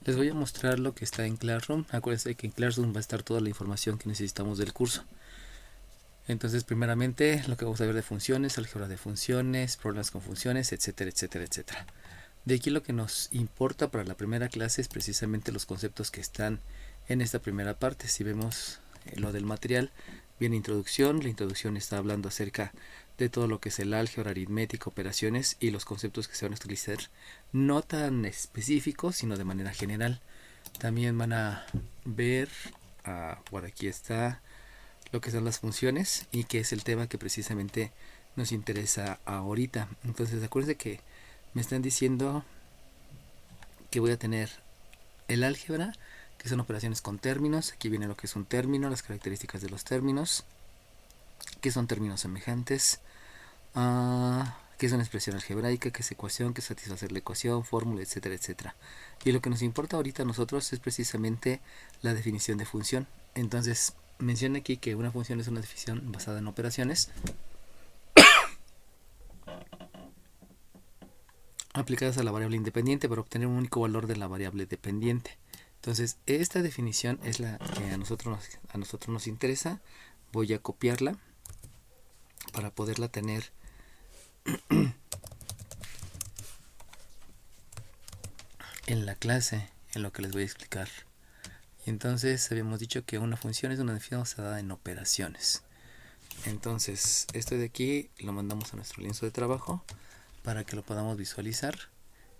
Les voy a mostrar lo que está en Classroom. Acuérdense que en Classroom va a estar toda la información que necesitamos del curso. Entonces, primeramente, lo que vamos a ver de funciones, álgebra de funciones, problemas con funciones, etcétera, etcétera, etcétera. De aquí lo que nos importa para la primera clase es precisamente los conceptos que están en esta primera parte. Si vemos lo del material, viene introducción. La introducción está hablando acerca de todo lo que es el álgebra, aritmética, operaciones y los conceptos que se van a utilizar, no tan específicos, sino de manera general. También van a ver, por aquí está, lo que son las funciones y que es el tema que precisamente nos interesa ahorita. Entonces, acuérdense que me están diciendo que voy a tener el álgebra, que son operaciones con términos. Aquí viene lo que es un término, las características de los términos, que son términos semejantes, que es una expresión algebraica, que es ecuación, que es satisfacer la ecuación, fórmula, etcétera, etcétera. Y lo que nos importa ahorita a nosotros es precisamente la definición de función. Entonces, menciona aquí que una función es una definición basada en operaciones aplicadas a la variable independiente para obtener un único valor de la variable dependiente. Entonces, esta definición es la que a nosotros nos interesa. Voy a copiarla para poderla tener en la clase, en lo que les voy a explicar. Y entonces habíamos dicho que una función es una definición basada en operaciones. Entonces, esto de aquí lo mandamos a nuestro lienzo de trabajo para que lo podamos visualizar.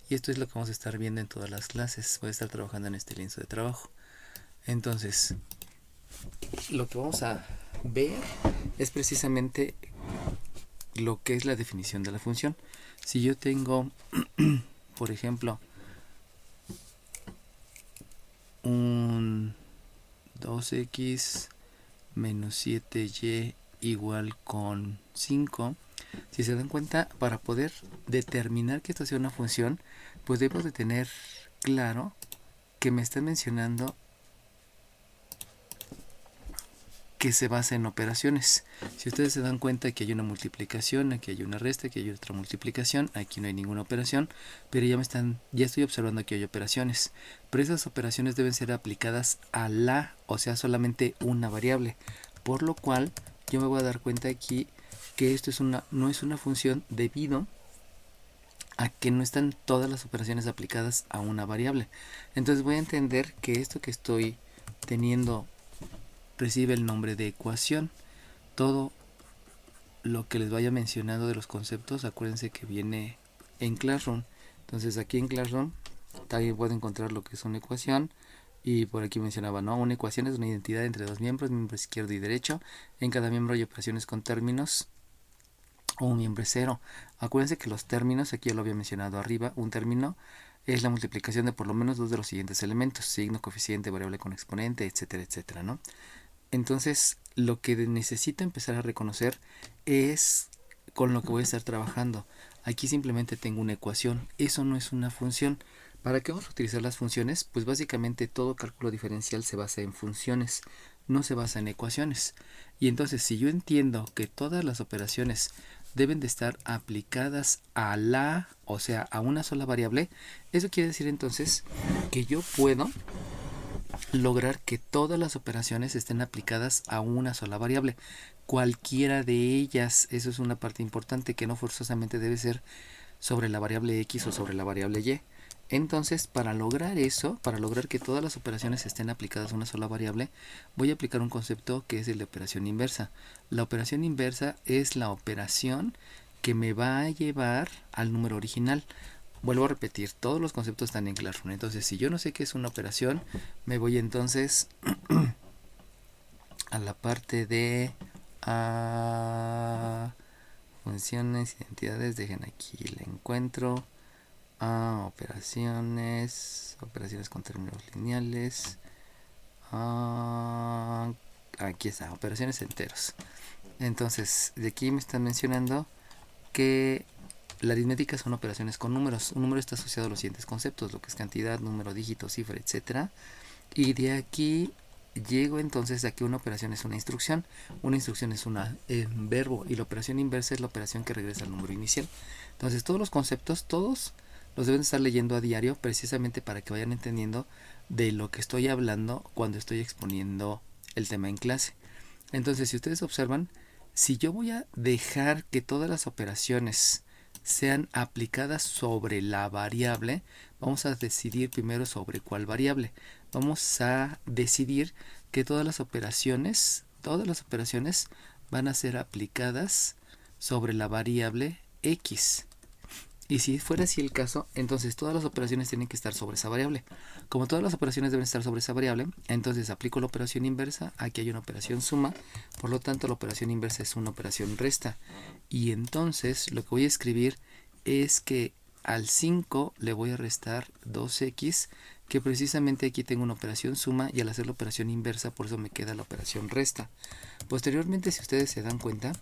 Y esto es lo que vamos a estar viendo en todas las clases. Voy a estar trabajando en este lienzo de trabajo. Entonces, lo que vamos a ver es precisamente lo que es la definición de la función. Si yo tengo, por ejemplo, un 2x menos 7y igual con 5, si se dan cuenta, para poder determinar que esto sea una función, pues debo de tener claro que me están mencionando que se basa en operaciones. Si ustedes se dan cuenta que hay una multiplicación, aquí hay una resta, aquí hay otra multiplicación, aquí no hay ninguna operación, pero ya estoy observando que hay operaciones. Pero esas operaciones deben ser aplicadas a o sea, solamente una variable. Por lo cual, yo me voy a dar cuenta aquí que esto no es una función debido a que no están todas las operaciones aplicadas a una variable. Entonces voy a entender que esto que estoy teniendo recibe el nombre de ecuación. Todo lo que les vaya mencionando de los conceptos, acuérdense que viene en Classroom. Entonces aquí en Classroom también pueden encontrar lo que es una ecuación. Y por aquí mencionaba, ¿no? Una ecuación es una identidad entre dos miembros, miembro izquierdo y derecho. En cada miembro hay operaciones con términos o un miembro cero. Acuérdense que los términos, aquí ya lo había mencionado arriba, un término es la multiplicación de por lo menos dos de los siguientes elementos: signo, coeficiente, variable con exponente, etcétera, etcétera, ¿no? Entonces, lo que necesito empezar a reconocer es con lo que voy a estar trabajando. Aquí simplemente tengo una ecuación, eso no es una función. ¿Para qué vamos a utilizar las funciones? Pues básicamente todo cálculo diferencial se basa en funciones, no se basa en ecuaciones. Y entonces, si yo entiendo que todas las operaciones deben de estar aplicadas o sea, a una sola variable, eso quiere decir entonces que yo puedo lograr que todas las operaciones estén aplicadas a una sola variable, cualquiera de ellas. Eso es una parte importante, que no forzosamente debe ser sobre la variable x o sobre la variable y. Entonces, para lograr eso, para lograr que todas las operaciones estén aplicadas a una sola variable, voy a aplicar un concepto que es el de operación inversa. La operación inversa es la operación que me va a llevar al número original. Vuelvo a repetir, todos los conceptos están en Classroom. Entonces, si yo no sé qué es una operación, me voy entonces a la parte de funciones, identidades. Dejen aquí, la encuentro. Operaciones con términos lineales. Aquí está, operaciones enteros. Entonces, de aquí me están mencionando que la aritmética son operaciones con números. Un número está asociado a los siguientes conceptos, lo que es cantidad, número, dígito, cifra, etcétera. Y de aquí llego entonces a que una operación es una instrucción. Una instrucción es un verbo, y la operación inversa es la operación que regresa al número inicial. Entonces todos los conceptos, todos los deben estar leyendo a diario precisamente para que vayan entendiendo de lo que estoy hablando cuando estoy exponiendo el tema en clase. Entonces, si ustedes observan, si yo voy a dejar que todas las operaciones sean aplicadas sobre la variable, vamos a decidir primero sobre cuál variable. Vamos a decidir que todas las operaciones van a ser aplicadas sobre la variable x. Y si fuera así el caso, entonces todas las operaciones tienen que estar sobre esa variable. Como todas las operaciones deben estar sobre esa variable, entonces aplico la operación inversa. Aquí hay una operación suma, por lo tanto la operación inversa es una operación resta. Y entonces lo que voy a escribir es que al 5 le voy a restar 2x, que precisamente aquí tengo una operación suma, y al hacer la operación inversa, por eso me queda la operación resta. Posteriormente, si ustedes se dan cuenta,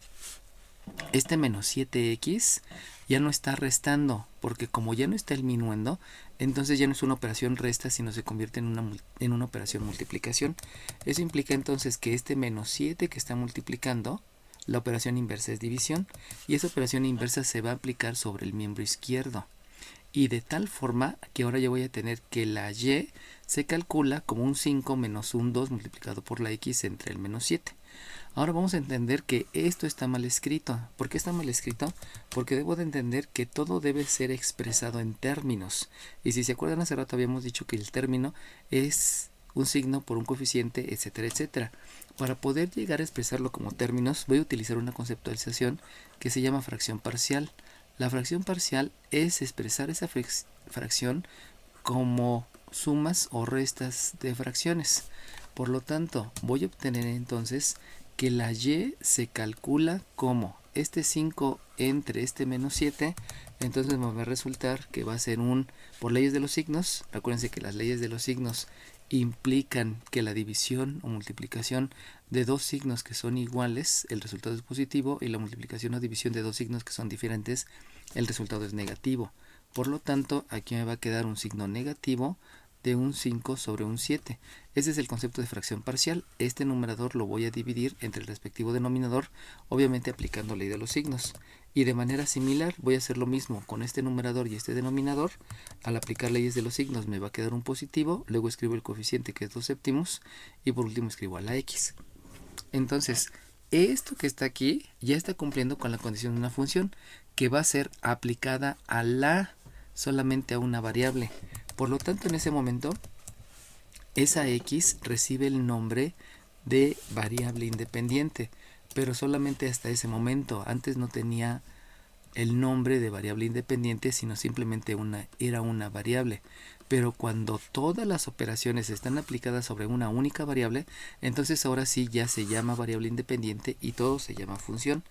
este menos 7x ya no está restando, porque como ya no está el minuendo, entonces ya no es una operación resta, sino se convierte en una operación multiplicación. Eso implica entonces que este menos 7 que está multiplicando, la operación inversa es división, y esa operación inversa se va a aplicar sobre el miembro izquierdo. Y de tal forma que ahora yo voy a tener que la y se calcula como un 5 menos un 2 multiplicado por la x entre el menos 7. Ahora vamos a entender que esto está mal escrito. ¿Por qué está mal escrito? Porque debo de entender que todo debe ser expresado en términos. Y si se acuerdan, hace rato habíamos dicho que el término es un signo por un coeficiente, etcétera, etcétera. Para poder llegar a expresarlo como términos, voy a utilizar una conceptualización que se llama fracción parcial. La fracción parcial es expresar esa fracción como sumas o restas de fracciones. Por lo tanto, voy a obtener entonces que la y se calcula como este 5 entre este menos 7, entonces me va a resultar que va a ser por leyes de los signos. Acuérdense que las leyes de los signos implican que la división o multiplicación de dos signos que son iguales, el resultado es positivo, y la multiplicación o división de dos signos que son diferentes, el resultado es negativo. Por lo tanto, aquí me va a quedar un signo negativo de un 5 sobre un 7. Ese es el concepto de fracción parcial. Este numerador lo voy a dividir entre el respectivo denominador, obviamente aplicando ley de los signos. Y de manera similar voy a hacer lo mismo con este numerador y este denominador. Al aplicar leyes de los signos me va a quedar un positivo, luego escribo el coeficiente que es 2 séptimos y por último escribo a la x. Entonces, esto que está aquí ya está cumpliendo con la condición de una función que va a ser aplicada solamente a una variable. Por lo tanto, en ese momento, esa x recibe el nombre de variable independiente, pero solamente hasta ese momento. Antes no tenía el nombre de variable independiente, sino simplemente era una variable. Pero cuando todas las operaciones están aplicadas sobre una única variable, entonces ahora sí ya se llama variable independiente y todo se llama función.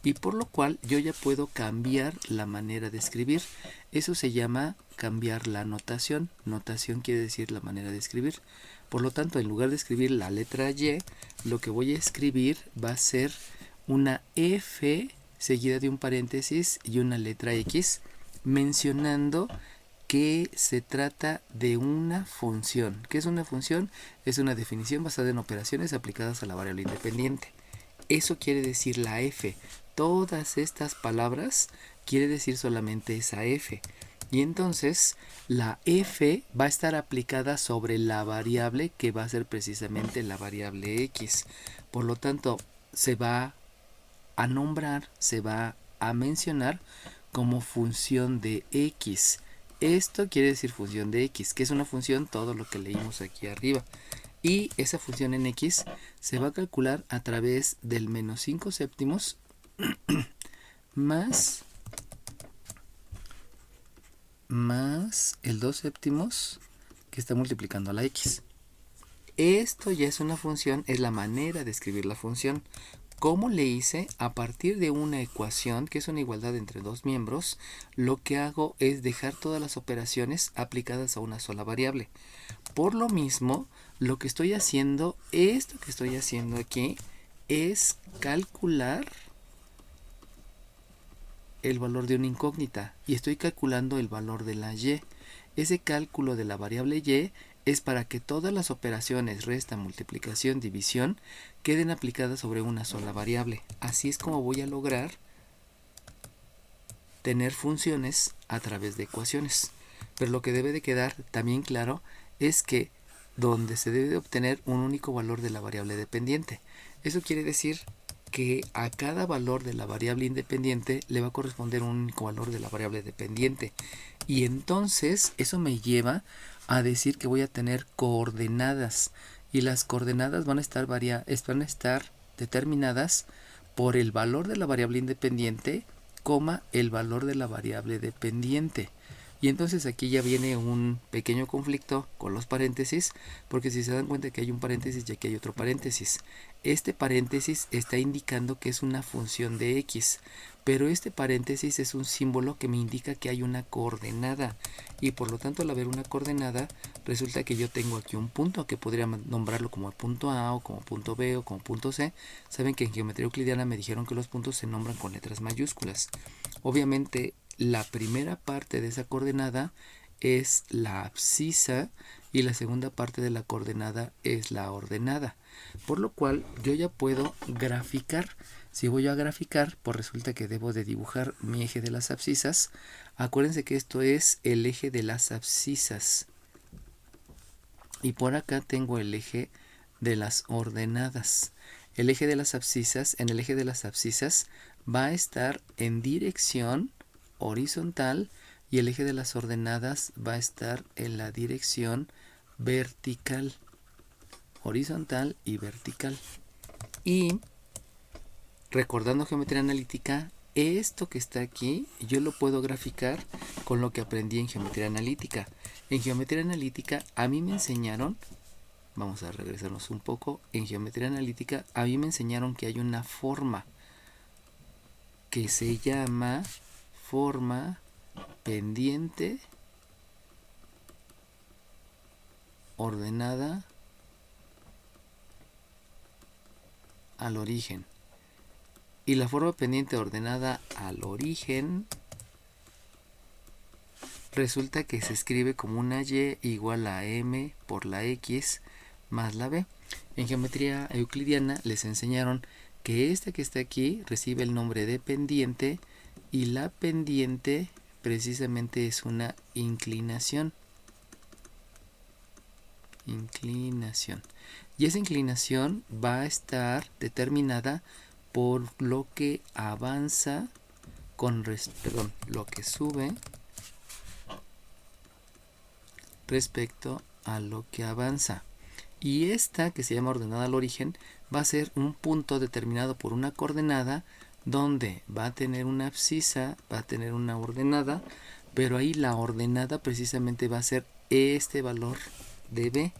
Y por lo cual yo ya puedo cambiar la manera de escribir. Eso se llama cambiar la notación. Notación quiere decir la manera de escribir. Por lo tanto, en lugar de escribir la letra y, lo que voy a escribir va a ser una f seguida de un paréntesis y una letra x, mencionando que se trata de una función. ¿Qué es una función? Es una definición basada en operaciones aplicadas a la variable independiente. Eso quiere decir la f. Todas estas palabras quiere decir solamente esa f. Y entonces la f va a estar aplicada sobre la variable que va a ser precisamente la variable x. Por lo tanto, se va a nombrar, se va a mencionar como función de x. Esto quiere decir función de x, que es una función, todo lo que leímos aquí arriba. Y esa función en x se va a calcular a través del menos 5 séptimos más el 2 séptimos que está multiplicando a la x. Esto ya es una función, es la manera de escribir la función. ¿Cómo le hice? A partir de una ecuación que es una igualdad entre dos miembros, lo que hago es dejar todas las operaciones aplicadas a una sola variable. Por lo mismo, lo que estoy haciendo, esto que estoy haciendo aquí, es calcular el valor de una incógnita y estoy calculando el valor de la y. Ese cálculo de la variable y es para que todas las operaciones resta, multiplicación, división queden aplicadas sobre una sola variable. Así es como voy a lograr obtener funciones a través de ecuaciones. Pero lo que debe de quedar también claro es que donde se debe de obtener un único valor de la variable dependiente. Eso quiere decir que a cada valor de la variable independiente le va a corresponder un único valor de la variable dependiente. Y entonces eso me lleva a decir que voy a tener coordenadas. Y las coordenadas van a estar determinadas por el valor de la variable independiente, el valor de la variable dependiente. Y entonces aquí ya viene un pequeño conflicto con los paréntesis, porque si se dan cuenta que hay un paréntesis y aquí hay otro paréntesis. Este paréntesis está indicando que es una función de x, pero este paréntesis es un símbolo que me indica que hay una coordenada. Y por lo tanto, al haber una coordenada, resulta que yo tengo aquí un punto, que podría nombrarlo como punto A, o como punto B, o como punto C. Saben que en geometría euclidiana me dijeron que los puntos se nombran con letras mayúsculas. Obviamente, la primera parte de esa coordenada es la abscisa y la segunda parte de la coordenada es la ordenada. Por lo cual yo ya puedo graficar. Si voy a graficar, pues resulta que debo de dibujar mi eje de las abscisas. Acuérdense que esto es el eje de las abscisas. Y por acá tengo el eje de las ordenadas. El eje de las abscisas, en el eje de las abscisas va a estar en dirección horizontal y el eje de las ordenadas va a estar en la dirección vertical, horizontal y vertical. Y recordando geometría analítica, esto que está aquí yo lo puedo graficar con lo que aprendí en geometría analítica. En geometría analítica a mí me enseñaron, vamos a regresarnos un poco, en geometría analítica a mí me enseñaron que hay una forma que se llama forma pendiente ordenada al origen. Y la forma pendiente ordenada al origen resulta que se escribe como una y igual a m por la x más la b. En geometría euclidiana les enseñaron que esta que está aquí recibe el nombre de pendiente y la pendiente precisamente es una inclinación. Y esa inclinación va a estar determinada por lo que avanza lo que sube respecto a lo que avanza. Y esta, que se llama ordenada al origen, va a ser un punto determinado por una coordenada donde va a tener una abscisa, va a tener una ordenada, pero ahí la ordenada precisamente va a ser este valor de b.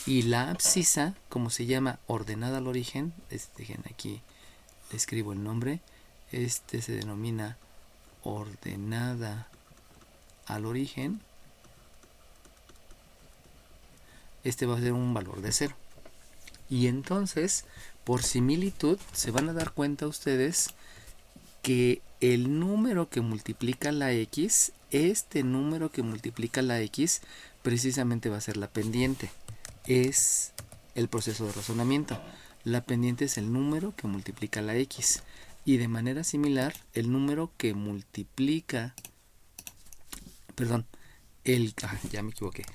Y la abscisa, como se llama ordenada al origen, dejen aquí, le escribo el nombre, se denomina ordenada al origen. Este va a ser un valor de 0. Y entonces, por similitud, se van a dar cuenta ustedes que el número que multiplica la x, este número que multiplica la x, precisamente va a ser la pendiente. Es el proceso de razonamiento. La pendiente es el número que multiplica la x. Y de manera similar, el número que multiplica... ya me equivoqué.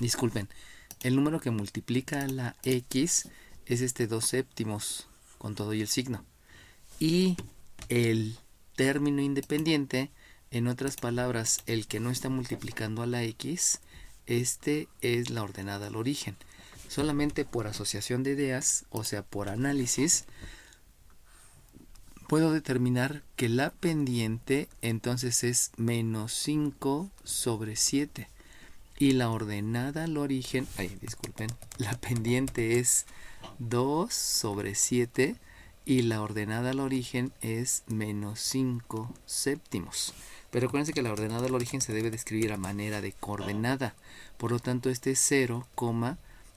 Disculpen, el número que multiplica la x es 2/7 con todo y el signo. Y el término independiente, en otras palabras, el que no está multiplicando a la x, es la ordenada al origen. Solamente por asociación de ideas, o sea, por análisis, puedo determinar que la pendiente entonces es menos 5/7. Y la ordenada al origen, la pendiente es 2/7 y la ordenada al origen es menos 5/7. Pero acuérdense que la ordenada al origen se debe de escribir a manera de coordenada. Por lo tanto, es 0,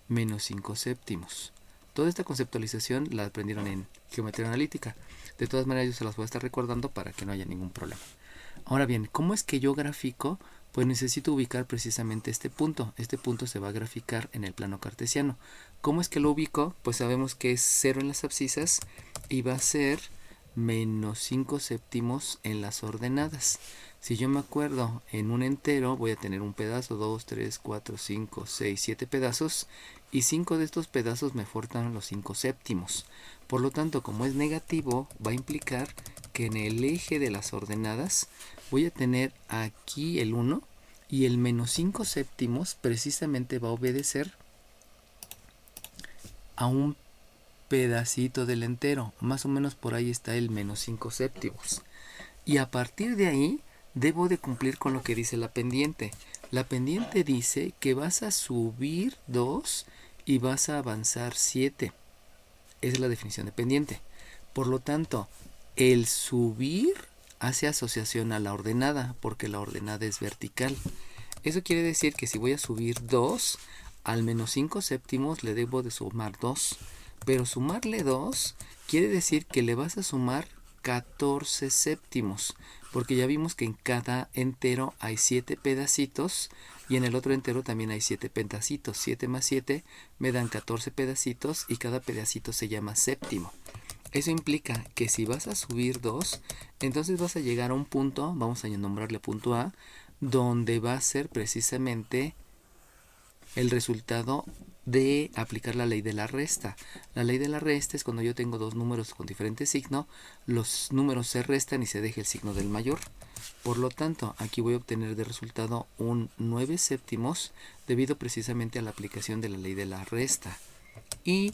menos 5/7. Toda esta conceptualización la aprendieron en geometría analítica. De todas maneras, yo se las voy a estar recordando para que no haya ningún problema. Ahora bien, ¿cómo es que yo grafico? Pues necesito ubicar precisamente este punto. Este punto se va a graficar en el plano cartesiano. ¿Cómo es que lo ubico? Pues sabemos que es 0 en las abscisas y va a ser menos 5 séptimos en las ordenadas. Si yo me acuerdo, en un entero voy a tener un pedazo, 2, 3, 4, 5, 6, 7 pedazos, y 5 de estos pedazos me faltan los 5 séptimos. Por lo tanto, como es negativo, va a implicar que en el eje de las ordenadas voy a tener aquí el 1, y el menos 5 séptimos precisamente va a obedecer a un pedacito del entero. Más o menos por ahí está el menos 5 séptimos. Y a partir de ahí debo de cumplir con lo que dice la pendiente. La pendiente dice que vas a subir 2 y vas a avanzar 7. Esa es la definición de pendiente. Por lo tanto, el subir hace asociación a la ordenada, porque la ordenada es vertical. Eso quiere decir que si voy a subir 2, al menos 5 séptimos le debo de sumar 2. Pero sumarle 2 quiere decir que le vas a sumar 14 séptimos, porque ya vimos que en cada entero hay 7 pedacitos y en el otro entero también hay 7 pedacitos. 7 más 7 me dan 14 pedacitos y cada pedacito se llama séptimo. Eso implica que si vas a subir 2, entonces vas a llegar a un punto, vamos a nombrarle punto A, donde va a ser precisamente el resultado de aplicar la ley de la resta. La ley de la resta es cuando yo tengo dos números con diferente signo, los números se restan y se deja el signo del mayor. Por lo tanto, aquí voy a obtener de resultado un 9 séptimos debido precisamente a la aplicación de la ley de la resta. Y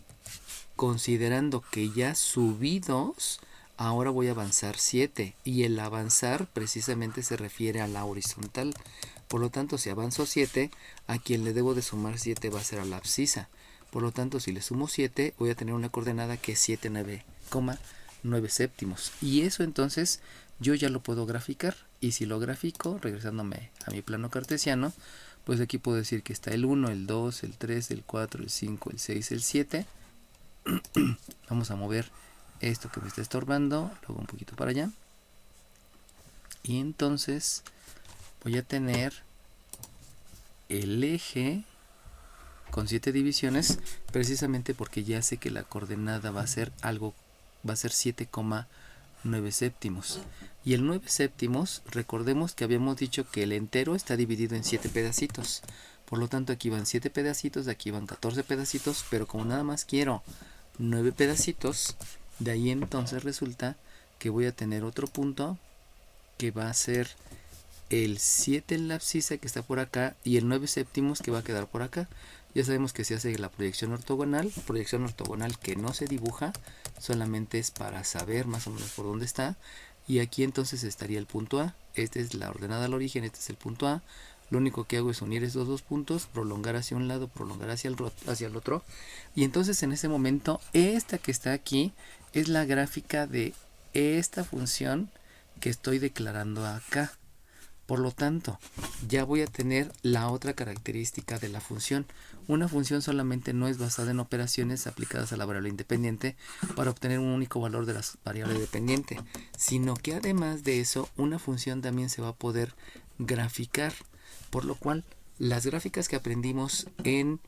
considerando que ya subí 2, ahora voy a avanzar 7. Y el avanzar precisamente se refiere a la horizontal. Por lo tanto, si avanzo 7, a quien le debo de sumar 7 va a ser a la abscisa. Por lo tanto, si le sumo 7, voy a tener una coordenada que es 7,9 séptimos. Y eso entonces yo ya lo puedo graficar. Y si lo grafico, regresándome a mi plano cartesiano, pues aquí puedo decir que está el 1, el 2, el 3, el 4, el 5, el 6, el 7. Vamos a mover esto que me está estorbando, luego un poquito para allá. Y entonces voy a tener el eje con 7 divisiones, precisamente porque ya sé que la coordenada va a ser 7,9 séptimos. Y el 9 séptimos, recordemos que habíamos dicho que el entero está dividido en 7 pedacitos. Por lo tanto, aquí van 7 pedacitos, aquí van 14 pedacitos, pero como nada más quiero 9 pedacitos, de ahí entonces resulta que voy a tener otro punto que va a ser el 7 en la abscisa que está por acá y el 9 séptimos que va a quedar por acá. Ya sabemos que se hace la proyección ortogonal que no se dibuja, solamente es para saber más o menos por dónde está. Y aquí entonces estaría el punto A. Esta es la ordenada al origen, este es el punto A. Lo único que hago es unir esos dos puntos, prolongar hacia un lado, prolongar hacia el otro. Y entonces en ese momento, esta que está aquí es la gráfica de esta función que estoy declarando acá. Por lo tanto, ya voy a tener la otra característica de la función. Una función solamente no es basada en operaciones aplicadas a la variable independiente para obtener un único valor de la variable dependiente, sino que además de eso, una función también se va a poder graficar. Por lo cual, las gráficas que aprendimos en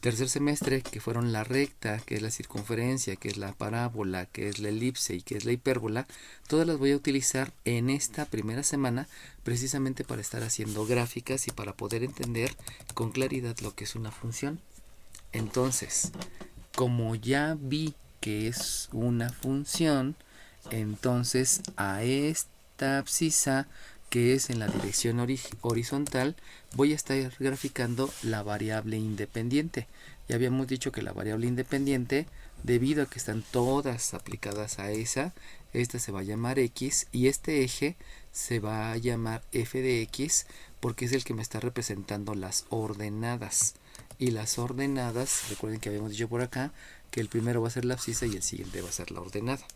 tercer semestre, que fueron la recta, que es la circunferencia, que es la parábola, que es la elipse y que es la hipérbola, todas las voy a utilizar en esta primera semana precisamente para estar haciendo gráficas y para poder entender con claridad lo que es una función. Entonces, como ya vi que es una función, entonces a esta abscisa que es en la dirección horizontal, voy a estar graficando la variable independiente. Ya habíamos dicho que la variable independiente, debido a que están todas aplicadas a esta se va a llamar x y este eje se va a llamar f de x porque es el que me está representando las ordenadas. Y las ordenadas, recuerden que habíamos dicho por acá que el primero va a ser la abscisa y el siguiente va a ser la ordenada.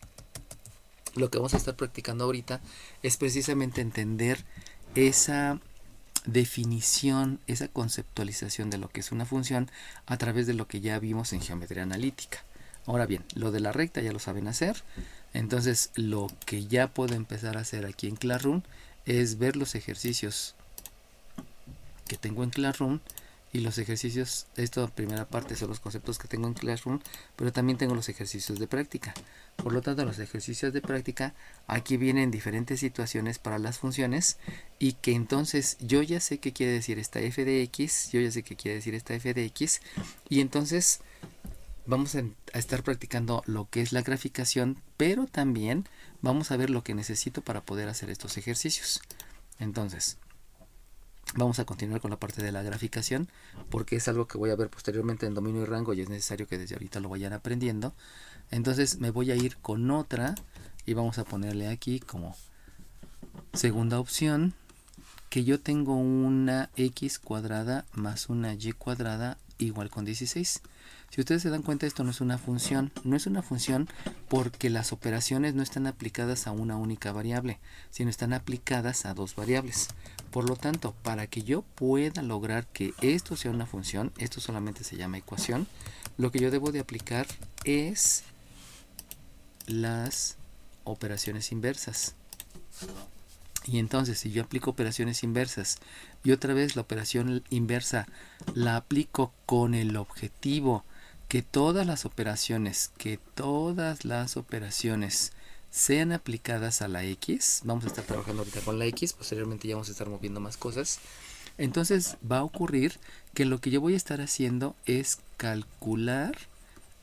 Lo que vamos a estar practicando ahorita es precisamente entender esa definición, esa conceptualización de lo que es una función a través de lo que ya vimos en geometría analítica. Ahora bien, lo de la recta ya lo saben hacer. Entonces, lo que ya puedo empezar a hacer aquí en Classroom es ver los ejercicios que tengo en Classroom y los ejercicios, esto primera parte son los conceptos que tengo en Classroom, pero también tengo los ejercicios de práctica. Por lo tanto, los ejercicios de práctica, aquí vienen diferentes situaciones para las funciones y que entonces yo ya sé qué quiere decir esta f de x, yo ya sé qué quiere decir esta f de x, y entonces vamos a estar practicando lo que es la graficación, pero también vamos a ver lo que necesito para poder hacer estos ejercicios. Entonces, vamos a continuar con la parte de la graficación, porque es algo que voy a ver posteriormente en dominio y rango y es necesario que desde ahorita lo vayan aprendiendo. Entonces me voy a ir con otra y vamos a ponerle aquí como segunda opción que yo tengo una x cuadrada más una y cuadrada igual con 16. Si ustedes se dan cuenta, esto no es una función. No es una función porque las operaciones no están aplicadas a una única variable, sino están aplicadas a dos variables. Por lo tanto, para que yo pueda lograr que esto sea una función, esto solamente se llama ecuación, lo que yo debo de aplicar es las operaciones inversas. Y entonces, si yo aplico operaciones inversas y otra vez la operación inversa la aplico con el objetivo que todas las operaciones sean aplicadas a la x, vamos a estar trabajando ahorita con la x, posteriormente ya vamos a estar moviendo más cosas, entonces va a ocurrir que lo que yo voy a estar haciendo es calcular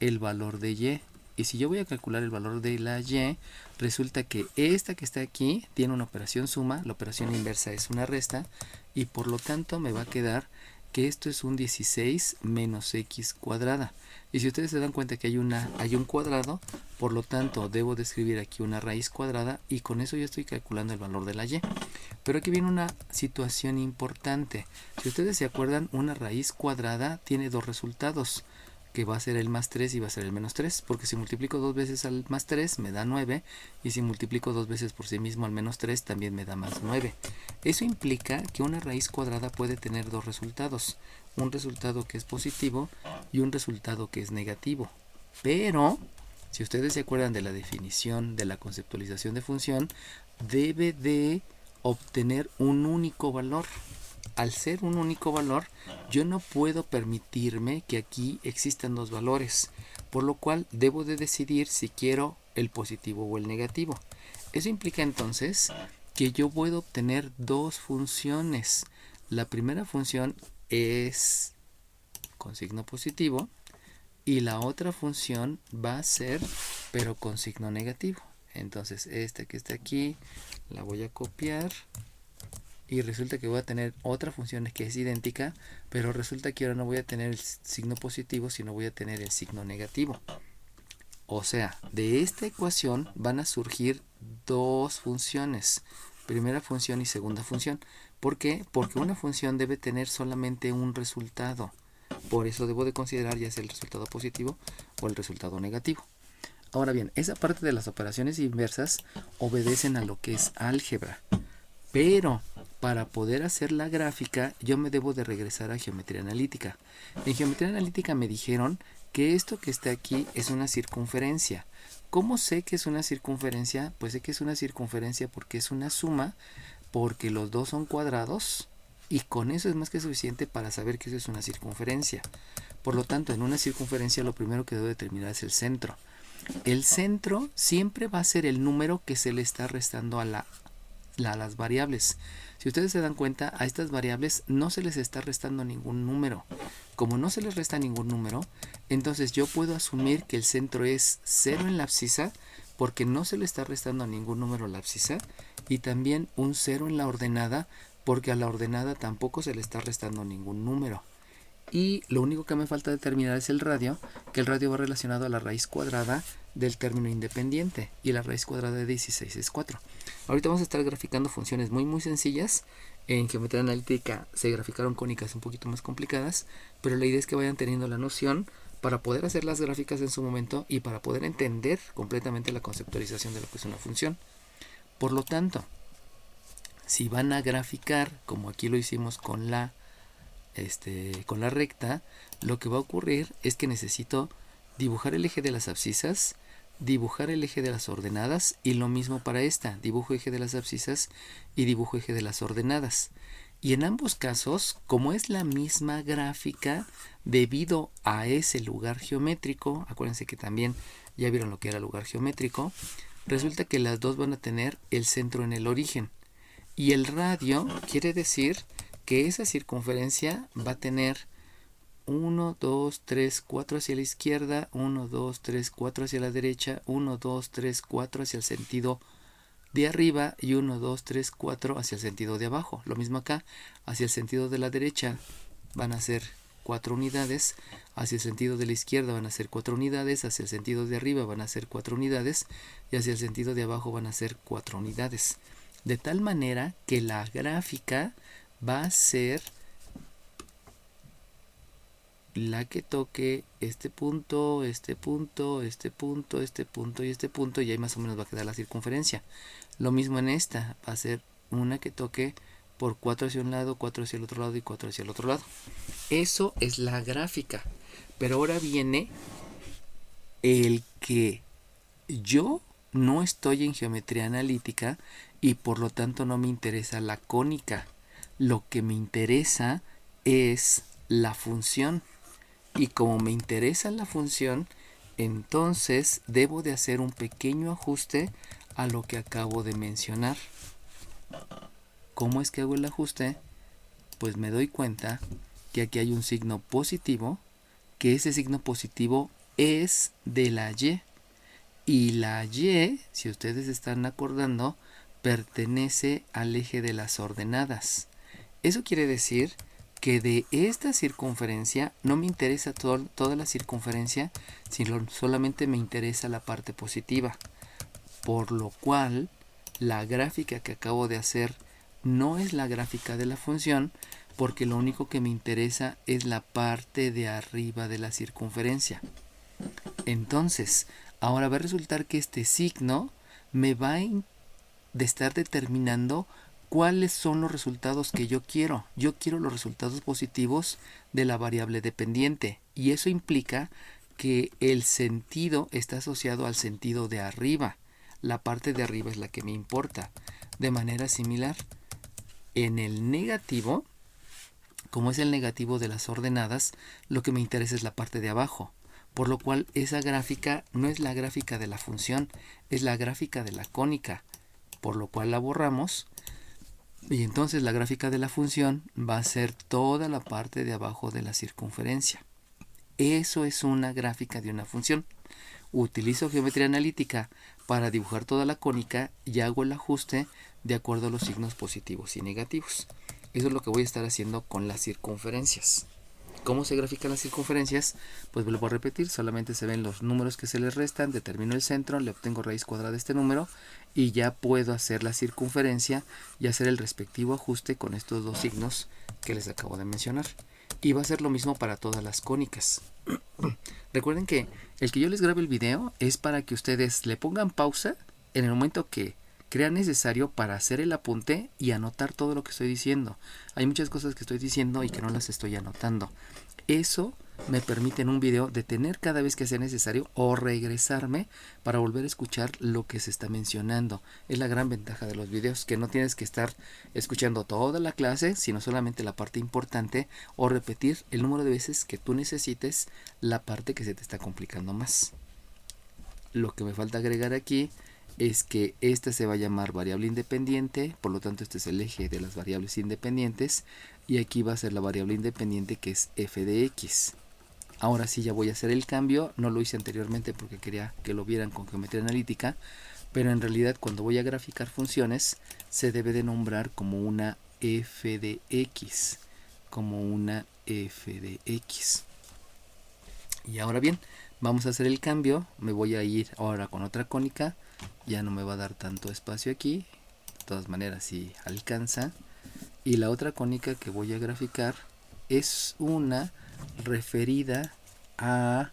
el valor de y. Y si yo voy a calcular el valor de la y, resulta que esta que está aquí tiene una operación suma, la operación inversa es una resta, y por lo tanto me va a quedar que esto es un 16 menos x cuadrada. Y si ustedes se dan cuenta que hay un cuadrado, por lo tanto debo de escribir aquí una raíz cuadrada y con eso yo estoy calculando el valor de la y. Pero aquí viene una situación importante. Si ustedes se acuerdan, una raíz cuadrada tiene dos resultados, que va a ser el más 3 y va a ser el menos 3, porque si multiplico dos veces al más 3 me da 9, y si multiplico dos veces por sí mismo al menos 3 también me da más 9. Eso implica que una raíz cuadrada puede tener dos resultados, un resultado que es positivo y un resultado que es negativo. Pero, si ustedes se acuerdan de la definición de la conceptualización de función, debe de obtener un único valor. Al ser un único valor, yo no puedo permitirme que aquí existan dos valores, por lo cual debo de decidir si quiero el positivo o el negativo. Eso implica entonces que yo puedo obtener dos funciones. La primera función es con signo positivo y la otra función va a ser pero con signo negativo. Entonces esta que está aquí la voy a copiar. Y resulta que voy a tener otra función que es idéntica, pero resulta que ahora no voy a tener el signo positivo, sino voy a tener el signo negativo. O sea, de esta ecuación van a surgir dos funciones, primera función y segunda función. ¿Por qué? Porque una función debe tener solamente un resultado. Por eso debo de considerar ya sea el resultado positivo o el resultado negativo. Ahora bien, esa parte de las operaciones inversas obedecen a lo que es álgebra. Pero para poder hacer la gráfica yo me debo de regresar a geometría analítica. En geometría analítica me dijeron que esto que está aquí es una circunferencia. ¿Cómo sé que es una circunferencia? Pues sé que es una circunferencia porque es una suma, porque los dos son cuadrados y con eso es más que suficiente para saber que eso es una circunferencia. Por lo tanto, en una circunferencia lo primero que debo determinar es el centro. El centro siempre va a ser el número que se le está restando a las variables. Si ustedes se dan cuenta, a estas variables no se les está restando ningún número. Como no se les resta ningún número, entonces yo puedo asumir que el centro es 0 en la abscisa, porque no se le está restando ningún número a la abscisa, y también un 0 en la ordenada, porque a la ordenada tampoco se le está restando ningún número. Y lo único que me falta determinar es el radio, que el radio va relacionado a la raíz cuadrada del término independiente, y la raíz cuadrada de 16 es 4. Ahorita vamos a estar graficando funciones muy sencillas. En geometría analítica se graficaron cónicas un poquito más complicadas, pero la idea es que vayan teniendo la noción para poder hacer las gráficas en su momento y para poder entender completamente la conceptualización de lo que es una función. Por lo tanto, si van a graficar, como aquí lo hicimos con la recta, lo que va a ocurrir es que necesito dibujar el eje de las abscisas, dibujar el eje de las ordenadas, y lo mismo para esta, dibujo eje de las abscisas y dibujo eje de las ordenadas. Y en ambos casos, como es la misma gráfica, debido a ese lugar geométrico, acuérdense que también ya vieron lo que era lugar geométrico, resulta que las dos van a tener el centro en el origen. Y el radio quiere decir que esa circunferencia va a tener 1, 2, 3, 4 hacia la izquierda, 1, 2, 3, 4 hacia la derecha, 1, 2, 3, 4 hacia el sentido de arriba y 1, 2, 3, 4 hacia el sentido de abajo. Lo mismo acá, hacia el sentido de la derecha van a ser 4 unidades, hacia el sentido de la izquierda van a ser 4 unidades, hacia el sentido de arriba van a ser 4 unidades y hacia el sentido de abajo van a ser 4 unidades. De tal manera que la gráfica va a ser la que toque este punto, este punto, este punto, este punto y este punto, y ahí más o menos va a quedar la circunferencia. Lo mismo en esta, va a ser una que toque por 4 hacia un lado, 4 hacia el otro lado y 4 hacia el otro lado. Eso es la gráfica. Pero ahora viene el que yo no estoy en geometría analítica y por lo tanto no me interesa la cónica. Lo que me interesa es la función. Y como me interesa la función, entonces debo de hacer un pequeño ajuste a lo que acabo de mencionar. ¿Cómo es que hago el ajuste? Pues me doy cuenta que aquí hay un signo positivo, que ese signo positivo es de la Y. Y la Y, si ustedes están acordando, pertenece al eje de las ordenadas. Eso quiere decir que de esta circunferencia no me interesa toda la circunferencia, sino solamente me interesa la parte positiva. Por lo cual, la gráfica que acabo de hacer no es la gráfica de la función, porque lo único que me interesa es la parte de arriba de la circunferencia. Entonces, ahora va a resultar que este signo me va a estar determinando cuáles son los resultados que yo quiero. Yo quiero los resultados positivos de la variable dependiente, y eso implica que el sentido está asociado al sentido de arriba. La parte de arriba es la que me importa. De manera similar, en el negativo, como es el negativo de las ordenadas, lo que me interesa es la parte de abajo. Por lo cual esa gráfica no es la gráfica de la función, es la gráfica de la cónica. Por lo cual la borramos. Y entonces la gráfica de la función va a ser toda la parte de abajo de la circunferencia. Eso es una gráfica de una función. Utilizo geometría analítica para dibujar toda la cónica y hago el ajuste de acuerdo a los signos positivos y negativos. Eso es lo que voy a estar haciendo con las circunferencias. ¿Cómo se grafican las circunferencias? Pues vuelvo a repetir, solamente se ven los números que se les restan, determino el centro, le obtengo raíz cuadrada de este número y ya puedo hacer la circunferencia y hacer el respectivo ajuste con estos dos signos que les acabo de mencionar. Y va a ser lo mismo para todas las cónicas. Recuerden que el que yo les grabe el video es para que ustedes le pongan pausa en el momento que crean necesario para hacer el apunte y anotar todo lo que estoy diciendo. Hay muchas cosas que estoy diciendo y que no las estoy anotando. Eso me permite en un video detener cada vez que sea necesario o regresarme para volver a escuchar lo que se está mencionando. Es la gran ventaja de los videos, que no tienes que estar escuchando toda la clase, sino solamente la parte importante o repetir el número de veces que tú necesites la parte que se te está complicando más. Lo que me falta agregar aquí es que esta se va a llamar variable independiente, por lo tanto este es el eje de las variables independientes y aquí va a ser la variable independiente que es f de x. Ahora sí ya voy a hacer el cambio, no lo hice anteriormente porque quería que lo vieran con geometría analítica, pero en realidad cuando voy a graficar funciones se debe de nombrar como una f de x, Y ahora bien, vamos a hacer el cambio, me voy a ir ahora con otra cónica, ya no me va a dar tanto espacio aquí, de todas maneras sí alcanza. Y la otra cónica que voy a graficar es una referida a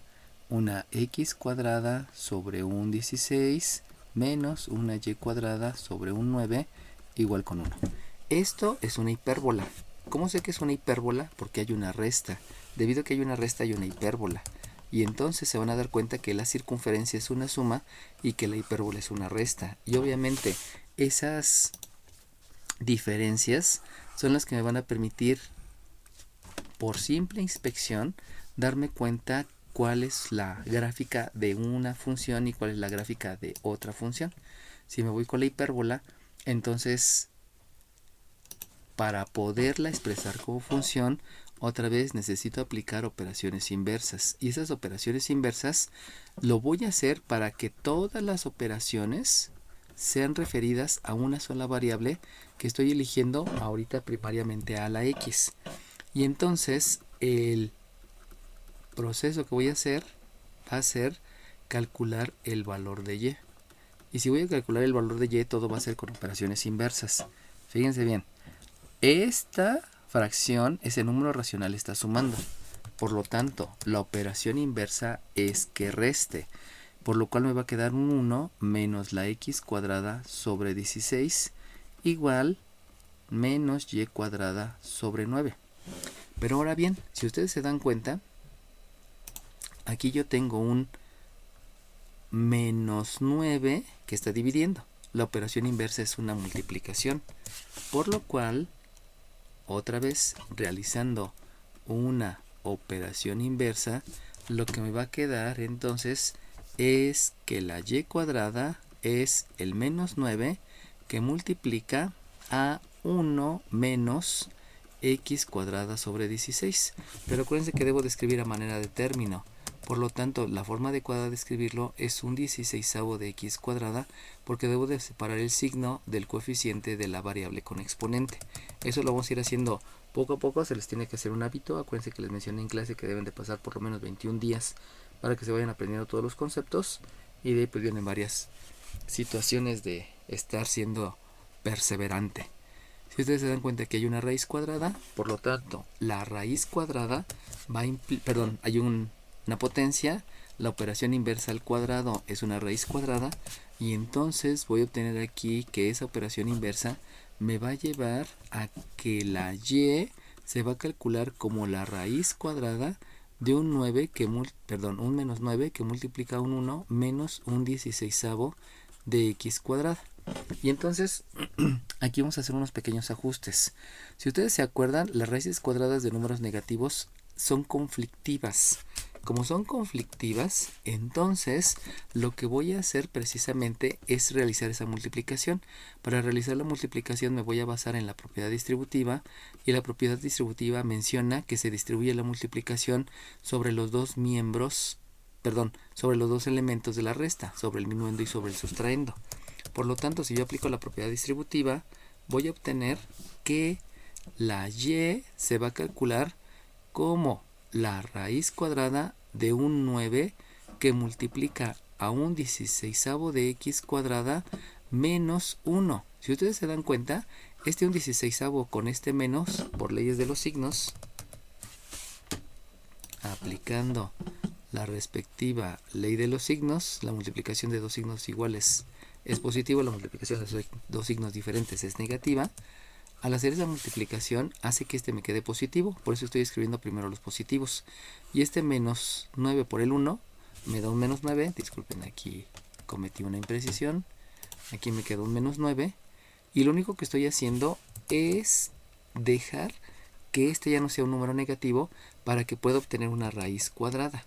una x cuadrada sobre un 16 menos una y cuadrada sobre un 9 igual con 1. Esto es una hipérbola. ¿Cómo sé que es una hipérbola? Porque hay una resta. Debido a que hay una resta hay una hipérbola. Y entonces se van a dar cuenta que la circunferencia es una suma y que la hipérbola es una resta. Y obviamente esas diferencias son las que me van a permitir, por simple inspección, darme cuenta cuál es la gráfica de una función y cuál es la gráfica de otra función. Si me voy con la hipérbola, entonces para poderla expresar como función, otra vez necesito aplicar operaciones inversas. Y esas operaciones inversas lo voy a hacer para que todas las operaciones sean referidas a una sola variable que estoy eligiendo ahorita primariamente a la x. Y entonces el proceso que voy a hacer va a ser calcular el valor de y. Y si voy a calcular el valor de y, todo va a ser con operaciones inversas. Fíjense bien, esta fracción, ese número racional está sumando. Por lo tanto, la operación inversa es que reste. Por lo cual me va a quedar un 1 menos la x cuadrada sobre 16 igual menos y cuadrada sobre 9. Pero ahora bien, si ustedes se dan cuenta, aquí yo tengo un menos 9 que está dividiendo. La operación inversa es una multiplicación. Por lo cual, otra vez, realizando una operación inversa, lo que me va a quedar entonces es que la y cuadrada es el menos 9 que multiplica a 1 menos x cuadrada sobre 16. Pero acuérdense que debo de escribir a manera de término. Por lo tanto, la forma adecuada de escribirlo es un 16avo de x cuadrada, porque debo de separar el signo del coeficiente de la variable con exponente. Eso lo vamos a ir haciendo poco a poco, se les tiene que hacer un hábito. Acuérdense que les mencioné en clase que deben de pasar por lo menos 21 días para que se vayan aprendiendo todos los conceptos, y de ahí pues vienen varias situaciones de estar siendo perseverante. Si ustedes se dan cuenta que hay una raíz cuadrada, por lo tanto, la raíz cuadrada va a hay una potencia, la operación inversa al cuadrado es una raíz cuadrada, y entonces voy a obtener aquí que esa operación inversa me va a llevar a que la y se va a calcular como la raíz cuadrada de un 9 un menos 9 que multiplica un 1 menos un 16avo de x cuadrada. Y entonces aquí vamos a hacer unos pequeños ajustes. Si ustedes se acuerdan, las raíces cuadradas de números negativos son conflictivas. Como son conflictivas, entonces lo que voy a hacer precisamente es realizar esa multiplicación. Para realizar la multiplicación me voy a basar en la propiedad distributiva, y la propiedad distributiva menciona que se distribuye la multiplicación sobre los dos sobre los dos elementos de la resta, sobre el minuendo y sobre el sustraendo. Por lo tanto, si yo aplico la propiedad distributiva, voy a obtener que la y se va a calcular como la raíz cuadrada de un 9 que multiplica a un 16avo de x cuadrada menos 1. Si ustedes se dan cuenta, un 16avo con este menos, por leyes de los signos, aplicando la respectiva ley de los signos, la multiplicación de dos signos iguales es positiva, la multiplicación de dos signos diferentes es negativa. Al hacer esa multiplicación hace que este me quede positivo, por eso estoy escribiendo primero los positivos. Y este menos 9 por el 1 me da un menos 9, disculpen, aquí cometí una imprecisión, aquí me quedó un menos 9, y lo único que estoy haciendo es dejar que este ya no sea un número negativo para que pueda obtener una raíz cuadrada.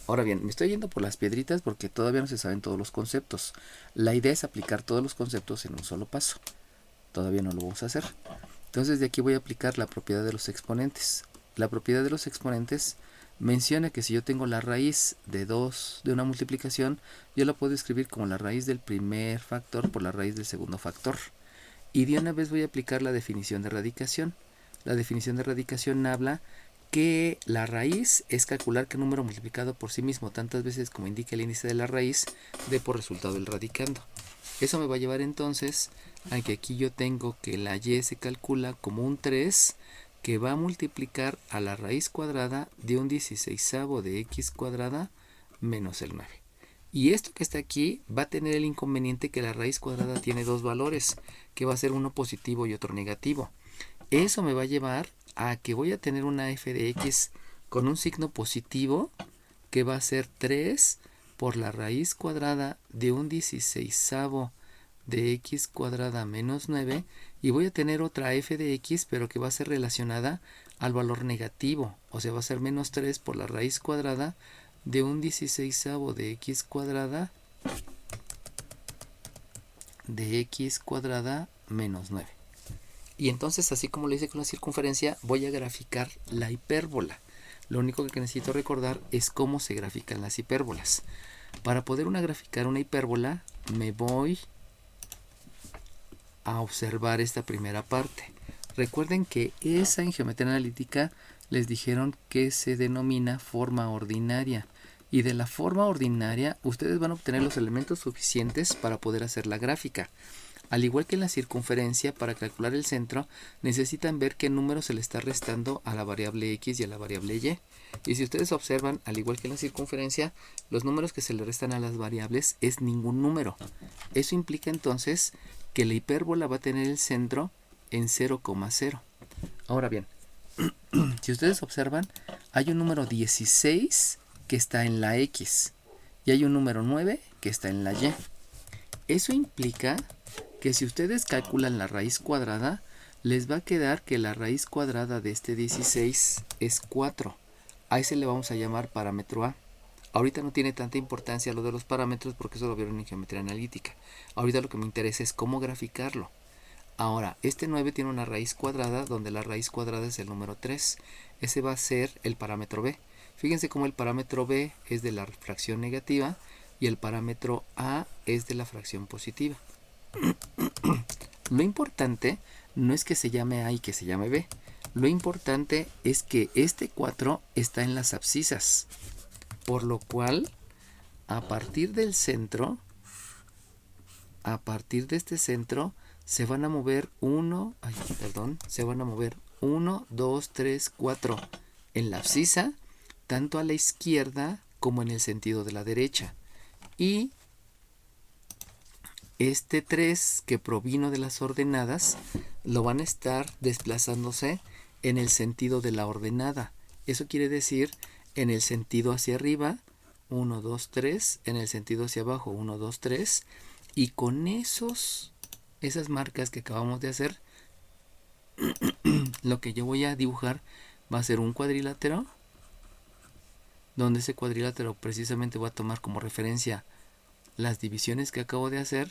Ahora bien, me estoy yendo por las piedritas porque todavía no se saben todos los conceptos. La idea es aplicar todos los conceptos en un solo paso. Todavía no lo vamos a hacer. Entonces de aquí voy a aplicar la propiedad de los exponentes. La propiedad de los exponentes menciona que si yo tengo la raíz de una multiplicación, yo la puedo escribir como la raíz del primer factor por la raíz del segundo factor. Y de una vez voy a aplicar la definición de radicación. La definición de radicación habla que la raíz es calcular qué número multiplicado por sí mismo tantas veces como indica el índice de la raíz dé por resultado el radicando. Eso me va a llevar entonces a que aquí yo tengo que la y se calcula como un 3 que va a multiplicar a la raíz cuadrada de un 16avo de x cuadrada menos el 9. Y esto que está aquí va a tener el inconveniente que la raíz cuadrada tiene dos valores, que va a ser uno positivo y otro negativo. Eso me va a llevar a que voy a tener una f de x con un signo positivo que va a ser 3 por la raíz cuadrada de un 16avo de x cuadrada menos 9, Y voy a tener otra f de x, pero que va a ser relacionada al valor negativo. O sea, va a ser menos 3 por la raíz cuadrada de un 16avo de x cuadrada menos 9. Y entonces, así como lo hice con la circunferencia, voy a graficar la hipérbola. Lo único que necesito recordar es cómo se grafican las hipérbolas. Para poder graficar una hipérbola, me voy a observar esta primera parte. Recuerden que esa en geometría analítica les dijeron que se denomina forma ordinaria. Y de la forma ordinaria, ustedes van a obtener los elementos suficientes para poder hacer la gráfica. Al igual que en la circunferencia, para calcular el centro, necesitan ver qué número se le está restando a la variable x y a la variable y. Y si ustedes observan, al igual que en la circunferencia, los números que se le restan a las variables es ningún número. Eso implica entonces que la hipérbola va a tener el centro en 0,0. Ahora bien, si ustedes observan, hay un número 16 que está en la x y hay un número 9 que está en la y. Eso implica que si ustedes calculan la raíz cuadrada, les va a quedar que la raíz cuadrada de este 16 es 4. A ese le vamos a llamar parámetro A. Ahorita no tiene tanta importancia lo de los parámetros porque eso lo vieron en geometría analítica. Ahorita lo que me interesa es cómo graficarlo. Ahora, este 9 tiene una raíz cuadrada donde la raíz cuadrada es el número 3. Ese va a ser el parámetro B. Fíjense cómo el parámetro B es de la fracción negativa y el parámetro A es de la fracción positiva. Lo importante no es que se llame A y que se llame B. Lo importante es que este 4 está en las abscisas. Por lo cual, a partir del centro, a partir de este centro, se van a mover 1, 2, 3, 4 en la abscisa, tanto a la izquierda como en el sentido de la derecha. Y este 3 que provino de las ordenadas lo van a estar desplazándose en el sentido de la ordenada. Eso quiere decir en el sentido hacia arriba, 1, 2, 3, en el sentido hacia abajo, 1, 2, 3, y con esas marcas que acabamos de hacer, lo que yo voy a dibujar va a ser un cuadrilátero, donde ese cuadrilátero precisamente va a tomar como referencia las divisiones que acabo de hacer,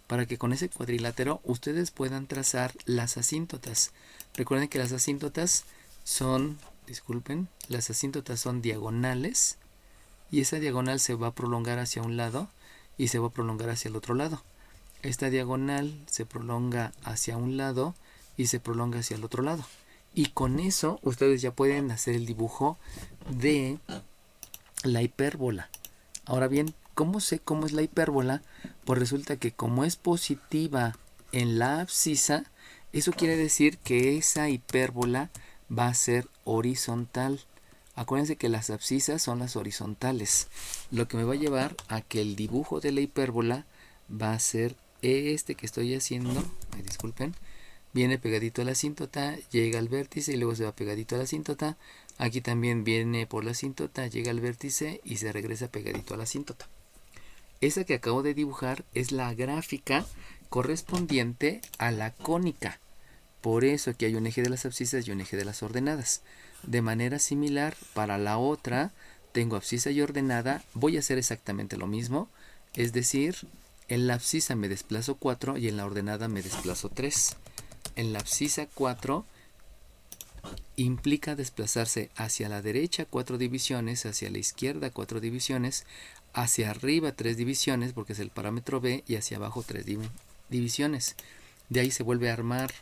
para que con ese cuadrilátero ustedes puedan trazar las asíntotas. Recuerden que las asíntotas son, las asíntotas son diagonales, y esa diagonal se va a prolongar hacia un lado y se va a prolongar hacia el otro lado. Esta diagonal se prolonga hacia un lado y se prolonga hacia el otro lado. Y con eso ustedes ya pueden hacer el dibujo de la hipérbola. Ahora bien, ¿cómo sé cómo es la hipérbola? Pues resulta que como es positiva en la abscisa, eso quiere decir que esa hipérbola va a ser horizontal. Acuérdense que las abscisas son las horizontales, lo que me va a llevar a que el dibujo de la hipérbola va a ser este que estoy haciendo, disculpen, viene pegadito a la asíntota, llega al vértice y luego se va pegadito a la asíntota. Aquí también viene por la asíntota, llega al vértice y se regresa pegadito a la asíntota. Esa que acabo de dibujar es la gráfica correspondiente a la cónica. Por eso aquí hay un eje de las abscisas y un eje de las ordenadas. De manera similar, para la otra, tengo abscisa y ordenada, voy a hacer exactamente lo mismo. Es decir, en la abscisa me desplazo 4 y en la ordenada me desplazo 3. En la abscisa 4 implica desplazarse hacia la derecha 4 divisiones, hacia la izquierda 4 divisiones, hacia arriba 3 divisiones porque es el parámetro B y hacia abajo 3 divisiones. De ahí se vuelve a armar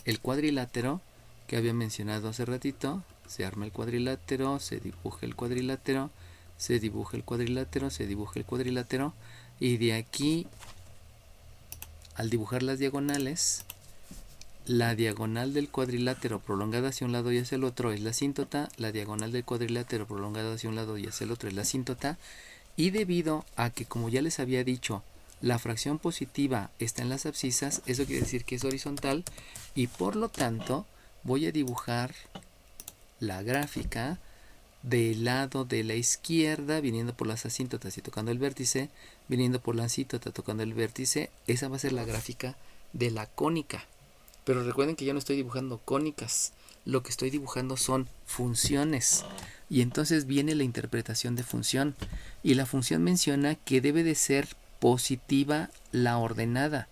el cuadrilátero que había mencionado hace ratito. Se arma el cuadrilátero, se dibuja el cuadrilátero, se dibuja el cuadrilátero, se dibuja el cuadrilátero, y de aquí, al dibujar las diagonales, la diagonal del cuadrilátero prolongada hacia un lado y hacia el otro es la asíntota, la diagonal del cuadrilátero prolongada hacia un lado y hacia el otro es la asíntota, y debido a que, como ya les había dicho, la fracción positiva está en las abscisas, eso quiere decir que es horizontal, y por lo tanto voy a dibujar la gráfica del lado de la izquierda, viniendo por las asíntotas y tocando el vértice, viniendo por la asíntota tocando el vértice. Esa va a ser la gráfica de la cónica. Pero recuerden que ya no estoy dibujando cónicas, lo que estoy dibujando son funciones. Y entonces viene la interpretación de función. Y la función menciona que debe de ser positiva la ordenada.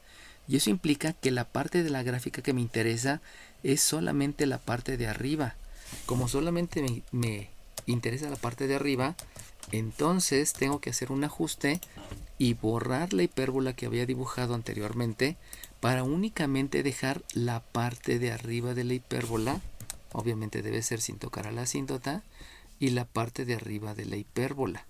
Y eso implica que la parte de la gráfica que me interesa es solamente la parte de arriba. Como solamente me interesa la parte de arriba, entonces tengo que hacer un ajuste y borrar la hipérbola que había dibujado anteriormente para únicamente dejar la parte de arriba de la hipérbola. Obviamente debe ser sin tocar a la asíntota, y la parte de arriba de la hipérbola.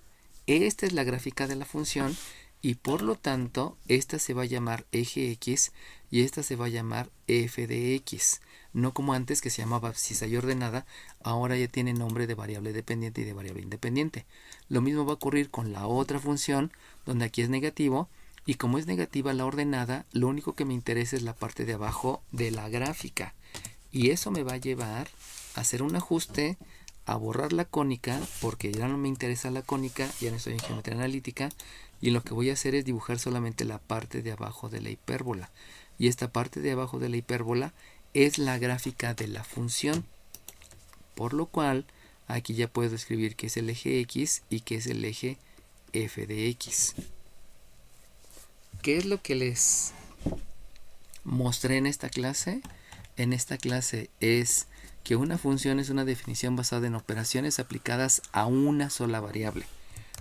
Esta es la gráfica de la función y por lo tanto esta se va a llamar eje X y esta se va a llamar f de X. No como antes que se llamaba abscisa y ordenada, ahora ya tiene nombre de variable dependiente y de variable independiente. Lo mismo va a ocurrir con la otra función, donde aquí es negativo, y como es negativa la ordenada, lo único que me interesa es la parte de abajo de la gráfica. Y eso me va a llevar a hacer un ajuste, a borrar la cónica, porque ya no me interesa la cónica, ya no estoy en geometría analítica, y lo que voy a hacer es dibujar solamente la parte de abajo de la hipérbola. Y esta parte de abajo de la hipérbola es la gráfica de la función. Por lo cual, aquí ya puedo escribir que es el eje X y que es el eje f de X. ¿Qué es lo que les mostré en esta clase? En esta clase es que una función es una definición basada en operaciones aplicadas a una sola variable.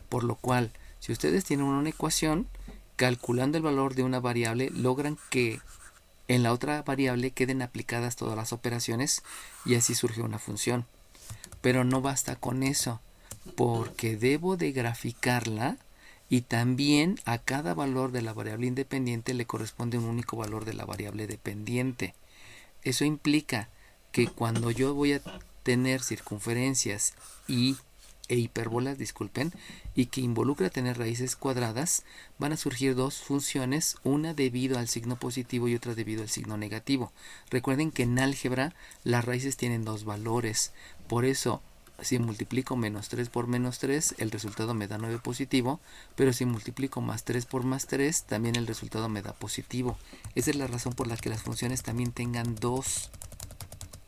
Por lo cual, si ustedes tienen una ecuación, calculando el valor de una variable, logran que en la otra variable queden aplicadas todas las operaciones y así surge una función. Pero no basta con eso, porque debo de graficarla y también a cada valor de la variable independiente le corresponde un único valor de la variable dependiente. Eso implica que cuando yo voy a tener circunferencias e hipérbolas, disculpen, y que involucra tener raíces cuadradas, van a surgir dos funciones, una debido al signo positivo y otra debido al signo negativo. Recuerden que en álgebra las raíces tienen dos valores, por eso si multiplico menos 3 por menos 3, el resultado me da 9 positivo, pero si multiplico más 3 por más 3, también el resultado me da positivo. Esa es la razón por la que las funciones también tengan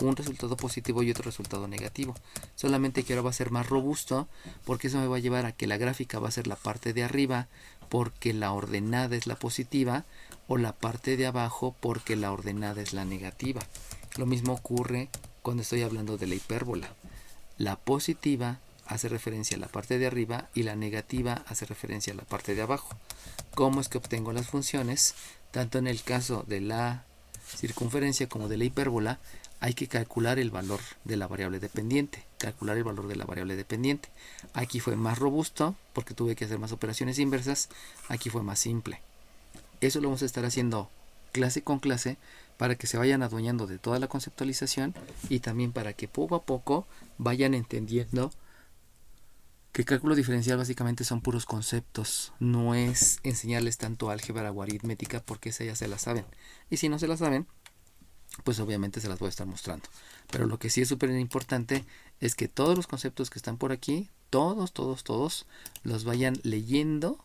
un resultado positivo y otro resultado negativo. Solamente que ahora va a ser más robusto, porque eso me va a llevar a que la gráfica va a ser la parte de arriba porque la ordenada es la positiva, o la parte de abajo porque la ordenada es la negativa. Lo mismo ocurre cuando estoy hablando de la hipérbola. La positiva hace referencia a la parte de arriba y la negativa hace referencia a la parte de abajo. ¿Cómo es que obtengo las funciones? Tanto en el caso de la circunferencia como de la hipérbola, hay que calcular el valor de la variable dependiente. Aquí fue más robusto porque tuve que hacer más operaciones inversas. Aquí fue más simple. Eso lo vamos a estar haciendo clase con clase para que se vayan adueñando de toda la conceptualización y también para que poco a poco vayan entendiendo que cálculo diferencial básicamente son puros conceptos. No es enseñarles tanto álgebra o aritmética, porque esa ya se la saben. Y si no se la saben, pues obviamente se las voy a estar mostrando. Pero lo que sí es súper importante es que todos los conceptos que están por aquí, todos, los vayan leyendo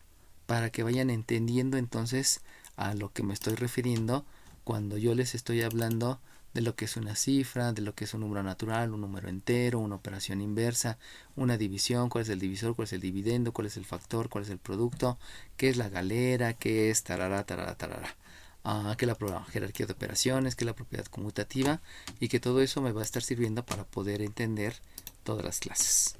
para que vayan entendiendo entonces a lo que me estoy refiriendo cuando yo les estoy hablando de lo que es una cifra, de lo que es un número natural, un número entero, una operación inversa, una división, cuál es el divisor, cuál es el dividendo, cuál es el factor, cuál es el producto, qué es la galera, qué es tarara, qué es la jerarquía de operaciones, qué es la propiedad conmutativa, y que todo eso me va a estar sirviendo para poder entender todas las clases.